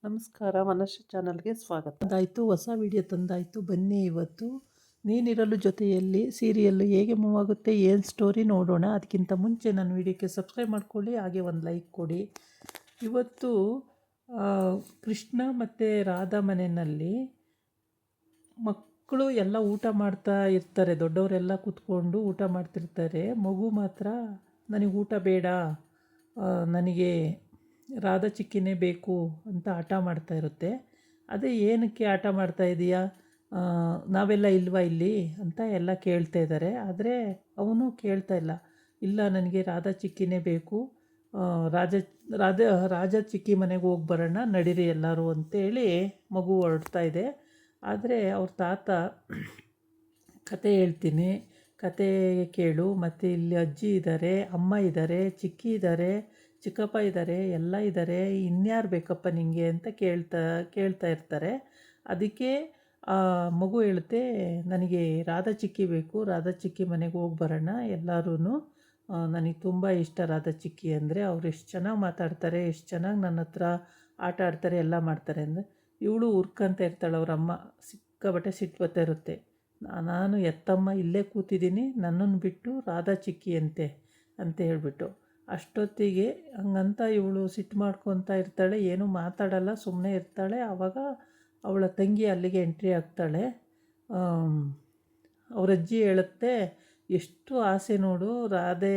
ನಮಸ್ಕಾರ, ಮನಸ್ಸು ಚಾನಲ್ಗೆ ಸ್ವಾಗತ. ಅದಾಯಿತು, ಹೊಸ ವಿಡಿಯೋ ತಂದಾಯಿತು. ಬನ್ನಿ ಇವತ್ತು ನೀನಿರಲು ಜೊತೆಯಲ್ಲಿ ಸೀರಿಯಲ್ಲು ಹೇಗೆ ಮೂವ್ ಆಗುತ್ತೆ, ಏನು ಸ್ಟೋರಿ ನೋಡೋಣ. ಅದಕ್ಕಿಂತ ಮುಂಚೆ ನನ್ನ ವಿಡಿಯೋಕ್ಕೆ ಸಬ್ಸ್ಕ್ರೈಬ್ ಮಾಡ್ಕೊಳ್ಳಿ, ಹಾಗೆ ಒಂದು ಲೈಕ್ ಕೊಡಿ. ಇವತ್ತು ಕೃಷ್ಣ ಮತ್ತು ರಾಧಾ ಮನೆಯಲ್ಲಿ ಮಕ್ಕಳು ಎಲ್ಲ ಊಟ ಮಾಡ್ತಾ ಇರ್ತಾರೆ. ದೊಡ್ಡವರೆಲ್ಲ ಕೂತ್ಕೊಂಡು ಊಟ ಮಾಡ್ತಿರ್ತಾರೆ. ಮಗು ಮಾತ್ರ ನನಗೆ ಊಟ ಬೇಡ, ನನಗೆ ರಾಧಾ ಚಿಕ್ಕಿನೇ ಬೇಕು ಅಂತ ಹಠ ಮಾಡ್ತಾ ಇರುತ್ತೆ. ಅದೇ ಏನಕ್ಕೆ ಹಠ ಮಾಡ್ತಾ ಇದೀಯಾ, ನಾವೆಲ್ಲ ಇಲ್ವಾ ಇಲ್ಲಿ ಅಂತ ಎಲ್ಲ ಕೇಳ್ತಾ ಇದ್ದಾರೆ. ಆದರೆ ಅವನು ಕೇಳ್ತಾ ಇಲ್ಲ. ಇಲ್ಲ, ನನಗೆ ರಾಧಾ ಚಿಕ್ಕಿನೇ ಬೇಕು, ರಾಜ ರಾಧಾ ರಾಜ ಚಿಕ್ಕಿ ಮನೆಗೆ ಹೋಗಿ ಬರೋಣ ನಡೀರಿ ಎಲ್ಲರೂ ಅಂತೇಳಿ ಮಗು ಹೊರಡ್ತಾ ಇದೆ. ಆದರೆ ಅವ್ರ ತಾತ ಕತೆ ಹೇಳ್ತೀನಿ, ಕತೆ ಕೇಳು, ಮತ್ತು ಇಲ್ಲಿ ಅಜ್ಜಿ ಇದ್ದಾರೆ, ಅಮ್ಮ ಇದ್ದಾರೆ, ಚಿಕ್ಕಿ ಇದ್ದಾರೆ, ಚಿಕ್ಕಪ್ಪ ಇದ್ದಾರೆ, ಎಲ್ಲ ಇದ್ದಾರೆ, ಇನ್ಯಾರು ಬೇಕಪ್ಪ ನಿನಗೆ ಅಂತ ಕೇಳ್ತಾ ಇರ್ತಾರೆ. ಅದಕ್ಕೆ ಮಗು ಹೇಳುತ್ತೆ, ನನಗೆ ರಾಧಾ ಚಿಕ್ಕಿ ಬೇಕು, ರಾಧಾ ಚಿಕ್ಕಿ ಮನೆಗೆ ಹೋಗಿ ಬರೋಣ ಎಲ್ಲರೂ, ನನಗೆ ತುಂಬ ಇಷ್ಟ ರಾಧಾ ಚಿಕ್ಕಿ ಅಂದರೆ. ಅವ್ರು ಎಷ್ಟು ಚೆನ್ನಾಗಿ ಮಾತಾಡ್ತಾರೆ, ಎಷ್ಟು ಚೆನ್ನಾಗಿ ನನ್ನ ಹತ್ರ ಆಟ ಆಡ್ತಾರೆ, ಎಲ್ಲ ಮಾಡ್ತಾರೆ ಅಂದರೆ. ಇವಳು ಹುರ್ಕಂತ ಇರ್ತಾಳೆ, ಅವರಮ್ಮ ಸಿಕ್ಕಾಬಟ್ಟೆ ಸಿಟ್ಟು ಬರ್ತಾ ಇರುತ್ತೆ. ನಾನು ಎತ್ತಮ್ಮ ಇಲ್ಲೇ ಕೂತಿದ್ದೀನಿ, ನನ್ನನ್ನು ಬಿಟ್ಟು ರಾಧಾ ಚಿಕ್ಕಿ ಅಂತ ಹೇಳ್ಬಿಟ್ಟು. ಅಷ್ಟೊತ್ತಿಗೆ ಹಂಗಂತ ಇವಳು ಸಿಟ್ಟು ಮಾಡ್ಕೊತಾ ಇರ್ತಾಳೆ, ಏನೂ ಮಾತಾಡಲ್ಲ, ಸುಮ್ಮನೆ ಇರ್ತಾಳೆ. ಆವಾಗ ಅವಳ ತಂಗಿ ಅಲ್ಲಿಗೆ ಎಂಟ್ರಿ ಆಗ್ತಾಳೆ. ಅವ್ರ ಅಜ್ಜಿ ಹೇಳುತ್ತೆ, ಎಷ್ಟು ಆಸೆ ನೋಡು ರಾಧೆ,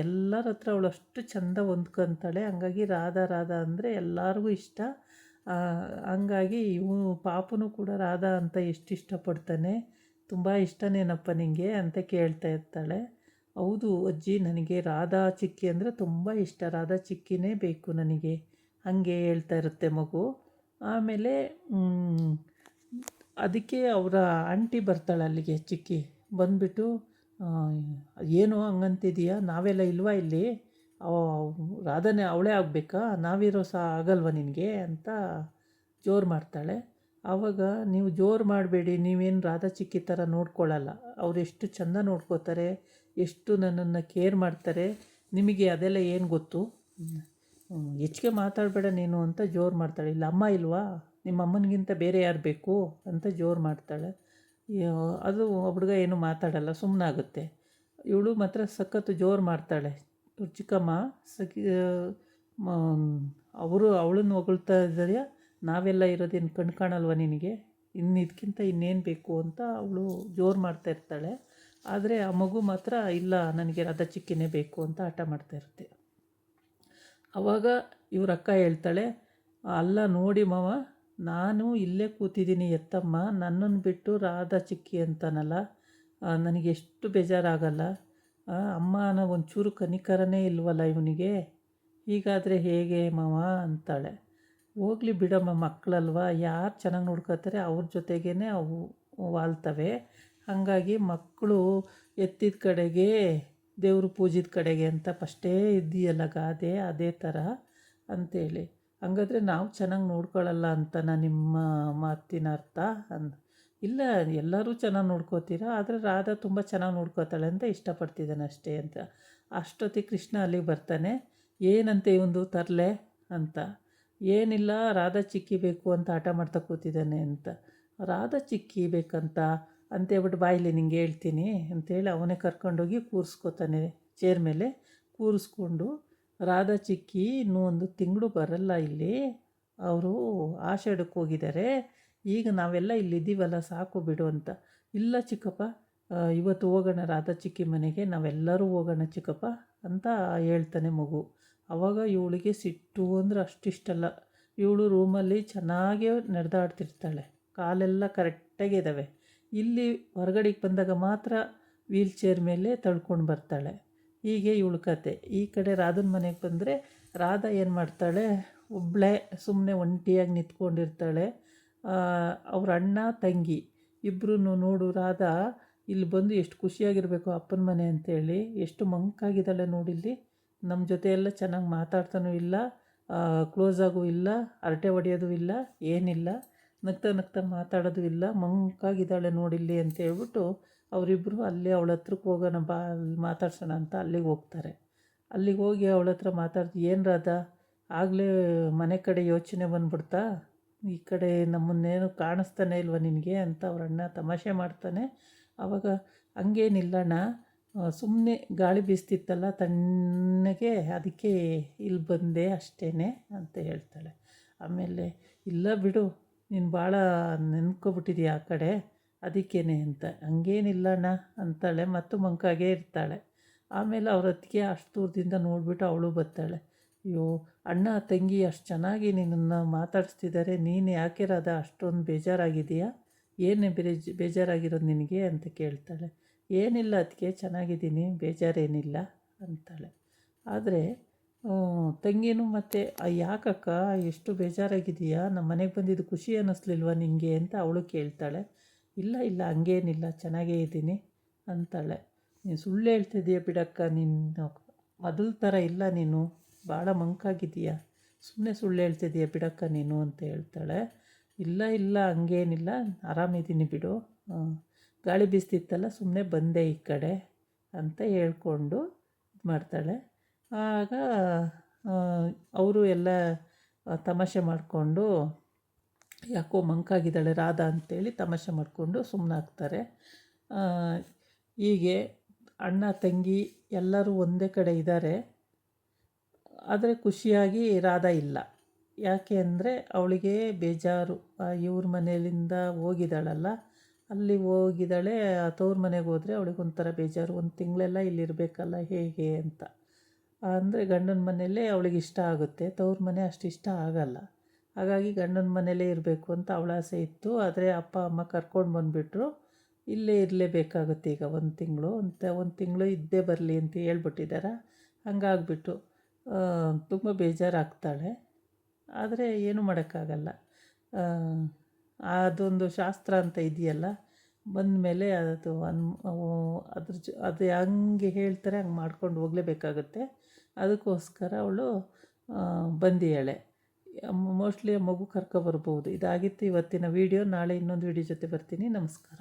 ಎಲ್ಲರ ಹತ್ರ ಅವಳು ಅಷ್ಟು ಚೆಂದ ಹೊಂದ್ಕೊತಾಳೆ, ಹಂಗಾಗಿ ರಾಧಾ ಅಂದರೆ ಎಲ್ಲರಿಗೂ ಇಷ್ಟ. ಹಂಗಾಗಿ ಇವನು ಪಾಪನು ಕೂಡ ರಾಧಾ ಅಂತ ಎಷ್ಟು ಇಷ್ಟಪಡ್ತಾನೆ, ತುಂಬ ಇಷ್ಟನೇನಪ್ಪ ನಿನಗೆ ಅಂತ ಕೇಳ್ತಾ ಇರ್ತಾಳೆ. ಹೌದು ಅಜ್ಜಿ, ನನಗೆ ರಾಧಾ ಚಿಕ್ಕಿ ಅಂದರೆ ತುಂಬ ಇಷ್ಟ, ರಾಧಾ ಚಿಕ್ಕಿನೇ ಬೇಕು ನನಗೆ, ಹಾಗೆ ಹೇಳ್ತಾ ಇರುತ್ತೆ ಮಗು. ಆಮೇಲೆ ಅದಕ್ಕೆ ಅವರ ಆಂಟಿ ಬರ್ತಾಳೆ ಅಲ್ಲಿಗೆ, ಚಿಕ್ಕಿ ಬಂದುಬಿಟ್ಟು, ಏನು ಹಂಗಂತಿದೀಯಾ, ನಾವೆಲ್ಲ ಇಲ್ವಾ ಇಲ್ಲಿ, ರಾಧಾನೇ ಅವಳೇ ಆಗಬೇಕಾ, ನಾವಿರೋ ಆಗಲ್ವ ನಿನಗೆ ಅಂತ ಜೋರು ಮಾಡ್ತಾಳೆ. ಆವಾಗ, ನೀವು ಜೋರು ಮಾಡಬೇಡಿ, ನೀವೇನು ರಾಧಾ ಚಿಕ್ಕಿ ಥರ ನೋಡ್ಕೊಳ್ಳಲ್ಲ, ಅವ್ರು ಎಷ್ಟು ಚೆಂದ ನೋಡ್ಕೋತಾರೆ, ಎಷ್ಟು ನನ್ನನ್ನು ಕೇರ್ ಮಾಡ್ತಾರೆ, ನಿಮಗೆ ಅದೆಲ್ಲ ಏನು ಗೊತ್ತು, ಹೆಚ್ಚಿಗೆ ಮಾತಾಡಬೇಡ ನೀನು ಅಂತ ಜೋರು ಮಾಡ್ತಾಳೆ. ಇಲ್ಲ ಅಮ್ಮ ಇಲ್ವಾ, ನಿಮ್ಮ ಅಮ್ಮನಿಗಿಂತ ಬೇರೆ ಯಾರು ಬೇಕು ಅಂತ ಜೋರು ಮಾಡ್ತಾಳೆ. ಅದು ಹುಡುಗ ಏನು ಮಾತಾಡಲ್ಲ, ಸುಮ್ಮನಾಗುತ್ತೆ. ಇವಳು ಮಾತ್ರ ಸಖತ್ತು ಜೋರು ಮಾಡ್ತಾಳೆ. ಚಿಕ್ಕಮ್ಮ ಅವಳನ್ನು ಹೊಗಳ್ತಾ ಇದ್ದಾರೆ, ನಾವೆಲ್ಲ ಇರೋದೇನು ಕಣ್ ಕಾಣಲ್ವ ನಿನಗೆ, ಇದಕ್ಕಿಂತ ಇನ್ನೇನು ಬೇಕು ಅಂತ ಅವಳು ಜೋರು ಮಾಡ್ತಾ ಇರ್ತಾಳೆ. ಆದರೆ ಆ ಮಗು ಮಾತ್ರ ಇಲ್ಲ, ನನಗೆ ರಾಧಾ ಚಿಕ್ಕಿನೇ ಬೇಕು ಅಂತ ಹಠ ಮಾಡ್ತಾ ಇರುತ್ತೆ. ಆವಾಗ ಇವ್ರ ಅಕ್ಕ ಹೇಳ್ತಾಳೆ, ಅಲ್ಲ ನೋಡಿ ಮಾವ, ನಾನು ಇಲ್ಲೇ ಕೂತಿದ್ದೀನಿ ಎತ್ತಮ್ಮ, ನನ್ನನ್ನು ಬಿಟ್ಟು ರಾಧಾ ಚಿಕ್ಕಿ ಅಂತಾನಲ್ಲ, ನನಗೆ ಎಷ್ಟು ಬೇಜಾರಾಗಲ್ಲ, ಅಮ್ಮ ಅನ್ನೋ ಒಂಚೂರು ಕನಿಕರನೇ ಇಲ್ವಲ್ಲ ಇವನಿಗೆ, ಹೀಗಾದರೆ ಹೇಗೆ ಮಾವ ಅಂತಾಳೆ. ಹೋಗಲಿ ಬಿಡಮ್ಮ, ಮಕ್ಕಳಲ್ವ, ಯಾರು ಚೆನ್ನಾಗಿ ನೋಡ್ಕೋತಾರೆ ಅವ್ರ ಜೊತೆಗೇ ಅವು ವಾಲ್ತವೆ. ಹಾಗಾಗಿ ಮಕ್ಕಳು ಎತ್ತಿದ ಕಡೆಗೆ ದೇವರು ಪೂಜಿದ ಕಡೆಗೆ ಅಂತ ಫಸ್ಟೇ ಇದ್ದೀಯಲ್ಲ ಗಾದೆ, ಅದೇ ಥರ ಅಂಥೇಳಿ. ಹಂಗಾದ್ರೆ ನಾವು ಚೆನ್ನಾಗಿ ನೋಡ್ಕೊಳ್ಳಲ್ಲ ಅಂತನಾ ನಿಮ್ಮ ಮಾತಿನ ಅರ್ಥ ಇಲ್ಲ, ಎಲ್ಲರೂ ಚೆನ್ನಾಗಿ ನೋಡ್ಕೋತೀರಾ, ಆದರೆ ರಾಧಾ ತುಂಬ ಚೆನ್ನಾಗಿ ನೋಡ್ಕೋತಾಳೆ ಅಂತ ಇಷ್ಟಪಡ್ತಿದ್ದಾನೆ ಅಷ್ಟೇ ಅಂತ. ಅಷ್ಟೊತ್ತಿಗೆ ಕೃಷ್ಣ ಅಲ್ಲಿಗೆ ಬರ್ತಾನೆ. ಏನಂತೆ ಇವಂದು ತರಲೆ ಅಂತ. ಏನಿಲ್ಲ, ರಾಧಾ ಚಿಕ್ಕಿ ಬೇಕು ಅಂತ ಹಠ ಮಾಡ್ತಾ ಕೂತಿದ್ದಾನೆ ಅಂತ. ರಾಧಾ ಚಿಕ್ಕಿ ಬೇಕಂತ ಅಂತೇಳ್ಬಿಟ್ಟು, ಬಾಯಿಲಿ ನಿಂಗೆ ಹೇಳ್ತೀನಿ ಅಂತೇಳಿ ಅವನೇ ಕರ್ಕೊಂಡೋಗಿ ಕೂರಿಸ್ಕೋತಾನೆ ಚೇರ್ ಮೇಲೆ ಕೂರಿಸ್ಕೊಂಡು. ರಾಧಾ ಚಿಕ್ಕಿ ಇನ್ನೂ 1 ತಿಂಗಳು ಬರಲ್ಲ ಇಲ್ಲಿ, ಅವರು ಆಷಾಢಕ್ಕೆ ಹೋಗಿದ್ದಾರೆ, ಈಗ ನಾವೆಲ್ಲ ಇಲ್ಲಿದ್ದೀವಲ್ಲ ಸಾಕು ಬಿಡು ಅಂತ. ಇಲ್ಲ ಚಿಕ್ಕಪ್ಪ, ಇವತ್ತು ಹೋಗೋಣ ರಾಧಾ ಚಿಕ್ಕಿ ಮನೆಗೆ, ನಾವೆಲ್ಲರೂ ಹೋಗೋಣ ಚಿಕ್ಕಪ್ಪ ಅಂತ ಹೇಳ್ತಾನೆ ಮಗು. ಆವಾಗ ಇವಳಿಗೆ ಸಿಟ್ಟು ಅಂದರೆ ಅಷ್ಟಿಷ್ಟಲ್ಲ. ಇವಳು ರೂಮಲ್ಲಿ ಚೆನ್ನಾಗೇ ನಡೆದಾಡ್ತಿರ್ತಾಳೆ, ಕಾಲೆಲ್ಲ ಕರೆಕ್ಟಾಗಿದ್ದಾವೆ. ಇಲ್ಲಿ ಹೊರಗಡೆಗೆ ಬಂದಾಗ ಮಾತ್ರ ವೀಲ್ ಚೇರ್ ಮೇಲೆ ತಳ್ಕೊಂಡು ಬರ್ತಾಳೆ. ಹೀಗೆ ಇವಳು ಕತೆ. ಈ ಕಡೆ ರಾಧನ ಮನೆಗೆ ಬಂದರೆ ರಾಧಾ ಏನು ಮಾಡ್ತಾಳೆ, ಒಬ್ಬಳೇ ಸುಮ್ಮನೆ ಒಂಟಿಯಾಗಿ ನಿಂತ್ಕೊಂಡಿರ್ತಾಳೆ. ಅವ್ರ ಅಣ್ಣ ತಂಗಿ ಇಬ್ಬರೂ ನೋಡು, ರಾಧಾ ಇಲ್ಲಿ ಬಂದು ಎಷ್ಟು ಖುಷಿಯಾಗಿರಬೇಕು ಅಪ್ಪನ ಮನೆ ಅಂತೇಳಿ, ಎಷ್ಟು ಮಂಕಾಗಿದ್ದಾಳೆ ನೋಡಿಲ್ಲಿ, ನಮ್ಮ ಜೊತೆ ಎಲ್ಲ ಚೆನ್ನಾಗಿ ಮಾತಾಡ್ತಾನೂ ಇಲ್ಲ, ಕ್ಲೋಸಾಗೂ ಇಲ್ಲ, ಹರಟೆ ಹೊಡೆಯೋದು ಇಲ್ಲ, ಏನಿಲ್ಲ, ನಗ್ತಾ ಮಾತಾಡೋದು ಇಲ್ಲ, ಮಂಕಾಗಿದ್ದಾಳೆ ನೋಡಿಲ್ಲಿ ಅಂತ ಹೇಳ್ಬಿಟ್ಟು ಅವರಿಬ್ಬರು ಅಲ್ಲೇ ಅವಳ ಹತ್ರಕ್ಕೆ ಹೋಗೋಣ ಬಾ, ಅಲ್ಲಿ ಮಾತಾಡ್ಸೋಣ ಅಂತ ಅಲ್ಲಿಗೆ ಹೋಗ್ತಾರೆ. ಅಲ್ಲಿಗೆ ಹೋಗಿ ಅವಳ ಹತ್ರ ಮಾತಾಡ್ದು, ಏನು ರಾಧಾ ಆಗಲೇ ಮನೆ ಕಡೆ ಯೋಚನೆ ಬಂದ್ಬಿಡ್ತಾ ಈ ಕಡೆ ನಮ್ಮನ್ನೇನು ಕಾಣಿಸ್ತಾನೆ ಇಲ್ವ ನಿನಗೆ ಅಂತ ಅವ್ರ ಅಣ್ಣ ತಮಾಷೆ ಮಾಡ್ತಾನೆ. ಆವಾಗ ಹಂಗೇನಿಲ್ಲಣ್ಣ, ಸುಮ್ಮನೆ ಗಾಳಿ ಬೀಸ್ತಿತ್ತಲ್ಲ ತಣ್ಣಗೆ, ಅದಕ್ಕೆ ಇಲ್ಲಿ ಬಂದೆ ಅಷ್ಟೇ ಅಂತ ಹೇಳ್ತಾಳೆ. ಆಮೇಲೆ ಇಲ್ಲ ಬಿಡು, ನೀನು ಭಾಳ ನೆನ್ಕೊಬಿಟ್ಟಿದೀಯ ಆ ಕಡೆ, ಅದಕ್ಕೇನೆ ಅಂತ. ಹಂಗೇನಿಲ್ಲಣ್ಣ ಅಂತಾಳೆ ಮತ್ತು ಮಂಕಾಗೇ ಇರ್ತಾಳೆ. ಆಮೇಲೆ ಅವ್ರ ಅತ್ತಿಗೆ ಅಷ್ಟು ದೂರದಿಂದ ನೋಡಿಬಿಟ್ಟು ಅವಳು ಬರ್ತಾಳೆ. ಅಯ್ಯೋ ಅಣ್ಣ ತಂಗಿ ಅಷ್ಟು ಚೆನ್ನಾಗಿ ನಿನ್ನನ್ನು ಮಾತಾಡಿಸ್ತಿದ್ದಾರೆ, ನೀನು ಯಾಕೆ ರಾಧ ಅಷ್ಟೊಂದು ಬೇಜಾರಾಗಿದೆಯಾ? ಏನೇ ಬೇಜಾರಾಗಿರೋದು ನಿನಗೆ ಅಂತ ಕೇಳ್ತಾಳೆ. ಏನಿಲ್ಲ ಅದಕ್ಕೆ, ಚೆನ್ನಾಗಿದ್ದೀನಿ, ಬೇಜಾರೇನಿಲ್ಲ ಅಂತಾಳೆ. ಆದರೆ ತಂಗಿನೂ ಮತ್ತೆ ಯಾಕಕ್ಕ ಎಷ್ಟು ಬೇಜಾರಾಗಿದೆಯಾ, ನಮ್ಮ ಮನೆಗೆ ಬಂದಿದ್ದು ಖುಷಿ ಅನ್ನಿಸ್ಲಿಲ್ವ ನಿನಗೆ ಅಂತ ಅವಳು ಕೇಳ್ತಾಳೆ. ಇಲ್ಲ ಇಲ್ಲ ಹಂಗೇನಿಲ್ಲ, ಚೆನ್ನಾಗೇ ಇದ್ದೀನಿ ಅಂತಾಳೆ. ನೀನು ಸುಳ್ಳು ಹೇಳ್ತಿದ್ದೀಯ ಬಿಡಕ್ಕ, ನೀನು ಮೊದಲ ಥರ ಇಲ್ಲ, ನೀನು ಭಾಳ ಮಂಕಾಗಿದ್ದೀಯ, ಸುಮ್ಮನೆ ಸುಳ್ಳು ಹೇಳ್ತಿದ್ದೀಯ ಬಿಡಕ್ಕ ನೀನು ಅಂತ ಹೇಳ್ತಾಳೆ. ಇಲ್ಲ ಇಲ್ಲ ಹಂಗೇನಿಲ್ಲ, ಆರಾಮಿದ್ದೀನಿ ಬಿಡು, ಗಾಳಿ ಬೀಸ್ತಿತ್ತಲ್ಲ ಸುಮ್ಮನೆ ಬಂದೆ ಈ ಕಡೆ ಅಂತ ಹೇಳ್ಕೊಂಡು ಇದು ಮಾಡ್ತಾಳೆ. ಆಗ ಅವರು ಎಲ್ಲ ತಮಾಷೆ ಮಾಡಿಕೊಂಡು, ಯಾಕೋ ಮಂಕಾಗಿದ್ದಾಳೆ ರಾಧಾ ಅಂತೇಳಿ ತಮಾಷೆ ಮಾಡಿಕೊಂಡು ಸುಮ್ಮನಾಗ್ತಾರೆ. ಹೀಗೆ ಅಣ್ಣ ತಂಗಿ ಎಲ್ಲರೂ ಒಂದೇ ಕಡೆ ಇದ್ದಾರೆ, ಆದರೆ ಖುಷಿಯಾಗಿ ರಾಧಾ ಇಲ್ಲ. ಯಾಕೆ ಅಂದರೆ ಅವಳಿಗೆ ಬೇಜಾರು, ಇವ್ರ ಮನೆಯಿಂದ ಹೋಗಿದ್ದಾಳಲ್ಲ, ಅಲ್ಲಿ ಹೋಗಿದ್ದಾಳೆ, ತವ್ರ ಮನೆಗೆ ಹೋದರೆ ಅವಳಿಗೊಂಥರ ಬೇಜಾರು, ಒಂದು ತಿಂಗಳೆಲ್ಲ ಇಲ್ಲಿರಬೇಕಲ್ಲ ಹೇಗೆ ಅಂತ. ಅಂದರೆ ಗಂಡನ ಮನೆಯಲ್ಲೇ ಅವಳಿಗೆ ಇಷ್ಟ ಆಗುತ್ತೆ, ತವ್ರ ಮನೆ ಅಷ್ಟು ಇಷ್ಟ ಆಗಲ್ಲ. ಹಾಗಾಗಿ ಗಂಡನ ಮನೇಲೇ ಇರಬೇಕು ಅಂತ ಅವಳ ಆಸೆ ಇತ್ತು. ಆದರೆ ಅಪ್ಪ ಅಮ್ಮ ಕರ್ಕೊಂಡು ಬಂದುಬಿಟ್ರು, ಇಲ್ಲೇ ಇರಲೇಬೇಕಾಗುತ್ತೆ ಈಗ ಒಂದು ತಿಂಗಳು ಅಂತ, ಒಂದು ತಿಂಗಳು ಇದ್ದೇ ಬರಲಿ ಅಂತ ಹೇಳ್ಬಿಟ್ಟಿದ್ದಾರೆ. ಹಂಗಾಗ್ಬಿಟ್ಟು ತುಂಬ ಬೇಜಾರಾಗ್ತಾಳೆ. ಆದರೆ ಏನೂ ಮಾಡೋಕ್ಕಾಗಲ್ಲ, ಅದೊಂದು ಶಾಸ್ತ್ರ ಅಂತ ಇದೆಯಲ್ಲ, ಬಂದಮೇಲೆ ಅದು ಅದು ಹಂಗೆ ಹೇಳ್ತಾರೆ, ಹಂಗೆ ಮಾಡ್ಕೊಂಡು ಹೋಗಲೇಬೇಕಾಗುತ್ತೆ. ಅದಕ್ಕೋಸ್ಕರ ಅವಳು ಬಂದಿದ್ದಾಳೆ. ಮೋಸ್ಟ್ಲಿ ಮಗು ಕರ್ಕೊಬರ್ಬೋದು. ಇದಾಗಿತ್ತು ಇವತ್ತಿನ ವೀಡಿಯೋ. ನಾಳೆ ಇನ್ನೊಂದು ವೀಡಿಯೋ ಜೊತೆ ಬರ್ತೀನಿ. ನಮಸ್ಕಾರ.